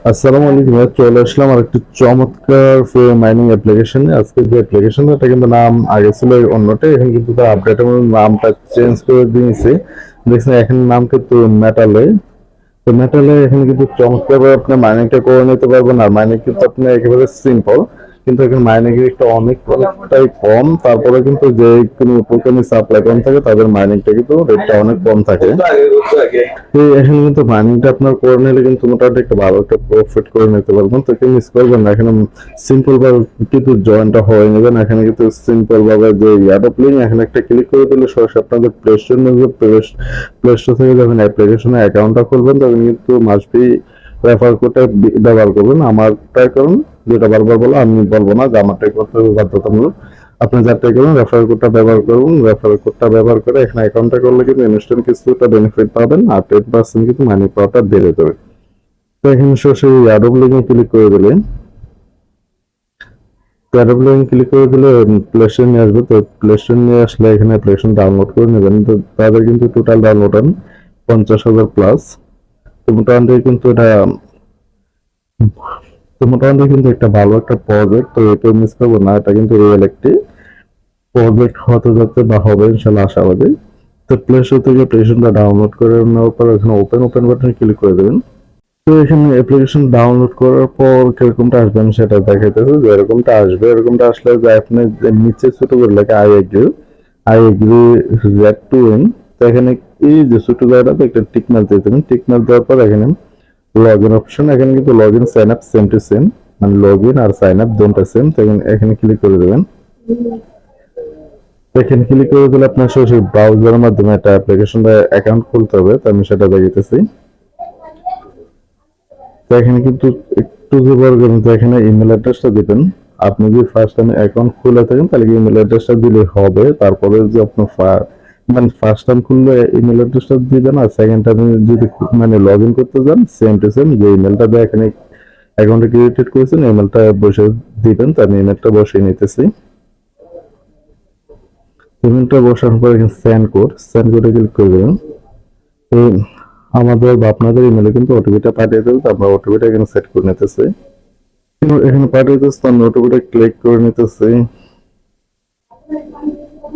আসসালামু আলাইকুম, চলে আসলাম আর একটি চমৎকার ফ্রি মাইনিং অ্যাপ্লিকেশনে। আজকে যে অ্যাপ্লিকেশনটা, এটা কিন্তু নাম আগে ছিল অন্যটা, এখন কিন্তু তার আপডেটের মধ্যে নামটা চেঞ্জ করে দিয়েছে। দেখছেন এখন নাম কিন্তু মেটালে। তো মেটালে এখানে কিন্তু চমৎকার ভাবে আপনি মাইনিংটা করে নিতে পারবেন। আর মাইনিং কিন্তু আপনি একেবারে সিম্পল, কিন্তু এখানে মাইনিং রেটটা অনেকটাই কম। তারপরে কিন্তু যে কোনো টোকেনের সাপ্লাই কম থাকে তাদের মাইনিংটা কিন্তু রেটটা অনেক কম থাকে। তো এখানে কিন্তু মাইনিংটা আপনার করে নিলে কিন্তু মোটামুটি একটা ভালো একটা প্রফিট করে নিতে পারবেন। তো কেউ মিস করবেন না, এখানে সিম্পল ভাবে কিন্তু জয়েনটা হয়ে নেবেন। এখানে কিন্তু সিম্পল ভাবে যে অ্যাডপ লিঙ্ক, এখানে একটা ক্লিক করে দিলে সরাসরি আপনাদের প্লে স্টোর নেবে। প্লে স্টোর থেকে যখন অ্যাপ্লিকেশনে অ্যাকাউন্টটা খুলবেন তখন কিন্তু মাস্ট বি রেফার কোডটা ব্যবহার করবেন। আমারটাই করুন, যেটা বারবার বলো, আমি বলবো না যে আমারটাই করতে হবে বাধ্যতামূলক। আপনি যারটাই করুন রেফার কোডটা ব্যবহার করুন। রেফার কোডটা ব্যবহার করে এখানে অ্যাকাউন্টটা করলে কিন্তু ইনস্ট্যান্ট কিছুটা বেনিফিট পাবেন, আর 10% কিন্তু মানি পাওয়াটা বেড়ে যাবে। তো এখানে সরাসরি অ্যাডব লিঙ্কে ক্লিক করে দিলেন। অ্যাডব লিঙ্কে ক্লিক করে দিলে প্লে স্টোর নিয়ে আসবে। তো প্লে স্টোর নিয়ে আসলে এখানে অ্যাপ্লিকেশন ডাউনলোড করে নেবেন। তো তাদের কিন্তু টোটাল ডাউনলোড হন 50,000 প্লাস। তো মোটামুটি কিন্তু এটা তো মোটামুটি কিন্তু একটা ভালো একটা প্রজেক্ট। তো এটা মিস করবো না, এটা কিন্তু রিয়েল একটি প্রজেক্ট হতে যাচ্ছে বা হবে ইনশাল্লাহ আশাবাদী। তো প্লে স্টোর থেকে অ্যাপ্লিকেশনটা ডাউনলোড করে নেওয়ার পর এখানে ওপেন ওপেন বাটনে ক্লিক করে দেবেন। তো এখানে অ্যাপ্লিকেশন ডাউনলোড করার পর কিরকমটা আসবে আমি সেটা দেখাইতেছি। যে এরকমটা আসবে, এরকমটা আসলে যে আপনি যে নিচে ছোট করে লেখা I agree red to win. তো এখানে এই যে ছোট জায়গাটাতে একটা টিক মার্ক দিয়ে দেবেন। টিক মার্ক দেওয়ার পর এখানে লগ ইন অপশন, এখানে কিন্তু log in sign up same to same, মানে লগ ইন আর সাইন আপ দুটো সেম। তো এখানে ক্লিক করে দেবেন। এখানে ক্লিক করে দিলে আপনার সরাসরি ব্রাউজারের মাধ্যমে একটা অ্যাপ্লিকেশনটা অ্যাকাউন্ট খুলতে হবে। তো আমি সেটা দেখাইতেছি। তো এখানে কিন্তু একটু যে বড় করবেন, তো এখানে ইমেল অ্যাড্রেসটা দিবেন। আপনি যদি ফার্স্ট টাইম অ্যাকাউন্ট খুলে থাকেন তাহলে ইমেল অ্যাড্রেসটা দিলে হবে। তারপরে যে আপনার মানে ফার্স্ট টাইম খুললে ইমেল অ্যাড্রেসটা দিবেন, আর সেকেন্ড টাইম যদি মানে লগ ইন করতে যান সেম টু সেম যে ইমেলটা দিয়ে এখানে অ্যাকাউন্টে ক্রিয়েটেড করেছেন ইমেলটা বসে দিবেন। তো আমি ইমেলটা বসিয়ে নিতেছি। ইমেলটা বসানোর পর এখানে সেন্ড কোডে ক্লিক করে দেবেন। তো আমাদের বা আপনাদের ইমেলে কিন্তু ওটিপিটা পাঠিয়ে দেবে। তো আমরা ওটিপিটা এখানে সেট করে নিতেছি। এখানে পাঠিয়ে দিচ্ছি, তো আমি ওটিপিটা ক্লিক করে নিতেছি,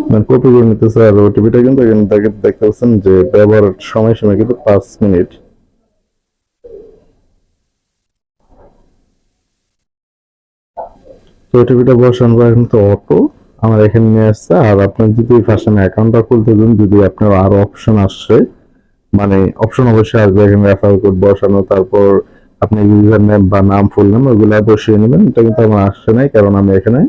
মানে কপি করে নিতেছি। আর ওটিপিটা কিন্তু এখানে দেখতে পাচ্ছেন যে ব্যবহারের সময়সীমা কিন্তু 5 মিনিট। তো ওটিপিটা বসানোর পর কিন্তু অটো আমার এখানে নিয়ে আসছে। আর আপনার যদি ফার্স্ট টাইম অ্যাকাউন্টটা খুলতে চান, যদি আপনার আরো অপশন আসছে, মানে অপশন অবশ্যই আসবে। এখানে রেফারেল কোড বসানো, তারপর আপনি ইউজার নেম বা নাম ফুল নাম ওগুলা বসিয়ে নেবেন। এটা কিন্তু আমার আসছে নাই, কারণ আমি এখানে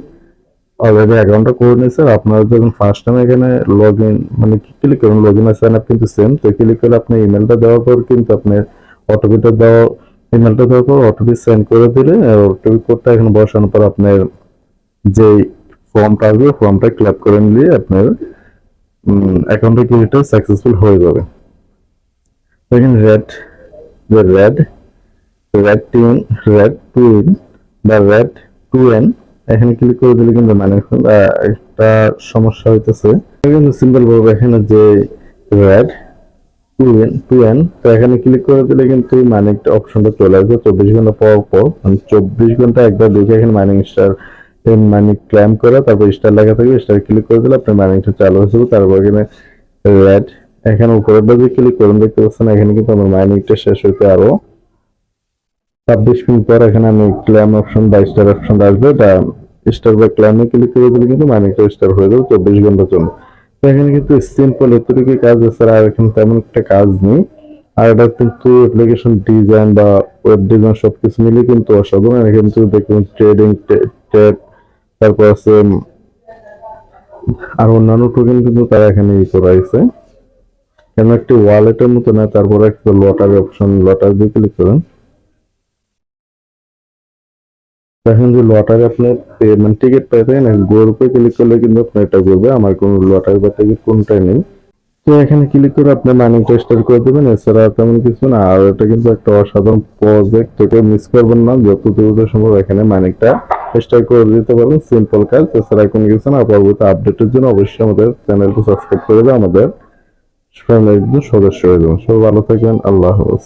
অলরেডি অ্যাকাউন্টটা করে নিয়েছি। আর আপনারা যখন ফার্স্ট টাইম এখানে লগ ইন মানে ক্লিক করুন, লগ ইন আর সাইন আপ কিন্তু সেম। তো ক্লিক করে আপনি ইমেলটা দেওয়ার পর কিন্তু আপনি ওটিপিটা দেওয়া ইমেলটা দেওয়ার পর ওটিপি সেন্ড করে দিলে ওটিপি কোডটা এখানে বসানোর পর আপনার যে ফর্মটা আসবে ফর্মটা ক্লিক করে নিলে আপনার অ্যাকাউন্টটা ক্রিয়েট সাকসেসফুল হয়ে যাবে। এখানে রেড রেড টিন রেড টু ইন বা রেড টু এন, এখানে ক্লিক করে দিলে কিন্তু মানে একটা সমস্যা হইতেছে। কিন্তু সিম্পল ভাবে এখানে যে রেড টু এন, তো এখানে ক্লিক করে দিলে কিন্তু মাইনিং অপশনটা চলে আসবে 24 ঘন্টা পর পর। মানে 24 ঘন্টা একবার দেখে এখানে মাইনিং স্টার মাইনিং ক্লেম করে, তারপর স্টার লেখা থাকবে, স্টার ক্লিক করে দিলে আপনার মাইনিংটা চালু হয়ে যাবে। তারপর এখানে রেড, এখানে উপরের দিকে ক্লিক করুন, দেখতে পাচ্ছেন এখানে কিন্তু আমার মাইনিংটা শেষ হইতে আরো 26 মিনিট পর এখানে আমি ক্লেম অপশন বা স্টার অপশন আসবে, বা স্টার বা ক্লেমে ক্লিক করে দিলে কিন্তু মাইনিংটা স্টার হয়ে যাবে 24 ঘন্টার জন্য। তো এখানে কিন্তু সিম্পল এতটুকু কাজ আছে, আর এখানে তেমন একটা কাজ নেই। আর এটা কিন্তু অ্যাপ্লিকেশন ডিজাইন বা ওয়েব ডিজাইন সবকিছু মিলে কিন্তু অসাধারণ। এখানে কিন্তু দেখুন ট্রেডিং ট্যাব, তারপর আছে আর অন্যান্য টোকেন কিন্তু তারা এখানে ই করা হয়েছে। কেন একটি ওয়ালেটের মতো না, তারপর একটা লটারি অপশন, লটারি দিয়ে ক্লিক করেন। দেখেন যে লটারি আপনার মানে টিকিট পেয়ে থাকেন, গোর উপরে ক্লিক করলে কিন্তু আপনার এটা করবে। আমার কোনো লটারি বা টিকিট কোনটাই নেই। তো এখানে ক্লিক করে আপনি মানিটা স্টার্ট করে দেবেন, এছাড়া তেমন কিছু না। আর এটা কিন্তু একটা অসাধারণ প্রজেক্ট, এটা মিস করবেন না। যত দ্রুত সম্ভব এখানে মানিটা স্টার্ট করে দিতে পারবেন, সিম্পল কাজ। এছাড়া কোনো কিছু না। পরবর্তী আপডেটের জন্য অবশ্যই আমাদের চ্যানেলটি সাবস্ক্রাইব করে দেবেন, আমাদের ফ্যামিলির একজন সদস্য হয়ে যাবেন। সবাই ভালো থাকবেন, আল্লাহ হাফেজ।